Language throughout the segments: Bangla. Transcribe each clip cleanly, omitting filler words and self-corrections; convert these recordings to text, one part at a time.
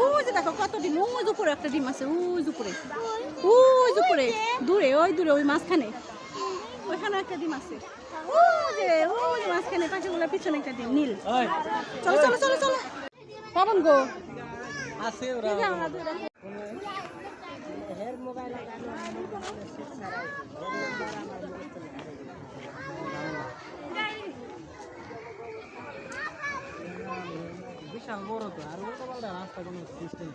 ওই যে দেখো কত ডিম, ওই উপরে একটা ডিম আছে, ওই উপরে, ওই উপরে, দূরে ওই মাঝখানে, ওইখানে একটা ডিম আছে, ওই যে মাঝখানে পাখিগুলোর পিছনে একটা ডিম নীল। চলো চলো চলো চলো পাবন গো আছে ওরা বিশাল বড় তো, আর ওটা বলটা রাস্তা কোনো সিস্টেম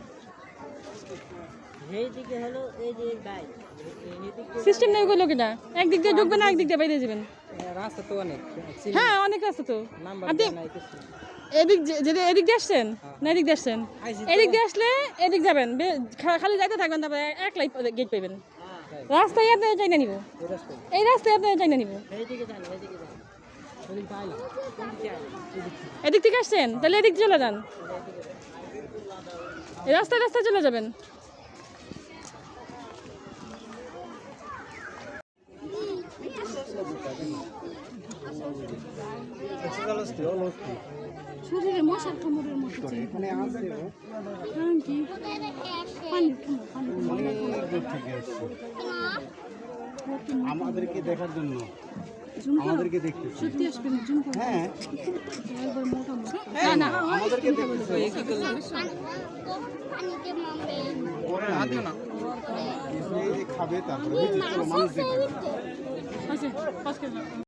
এইদিকে হলো, এই যে বাইক সিস্টেম নেই কইলো কিনা, একদিক দিয়ে ঢুকবেন আর একদিক দিয়ে বাইরে যাবেন, রাস্তা তো অনেক, হ্যাঁ অনেক রাস্তা তো। আপনি এদিক যদি এদিক দিয়ে আসছেন না এদিক দিয়ে আসছেন, এদিক দিয়ে আসলে এদিক যাবেন, খালি যাইতে থাকবেন, তারপরে একলাই গেট পাইবেন। রাস্তায় আপনি চাই না নিব, এই রাস্তায় আপনি চাই না নিব। এদিক থেকে আসছেন তাহলে এদিক চলে যান, এই রাস্তায় রাস্তায় চলে যাবেন। শরীরে মশার কামড়ের মতো আমাদেরকে দেখার জন্য, আমাদেরকে দেখতে সত্যি আসবেন, হ্যাঁ আমাদেরকে খাবে, তারপরে মানুষ দেখবে।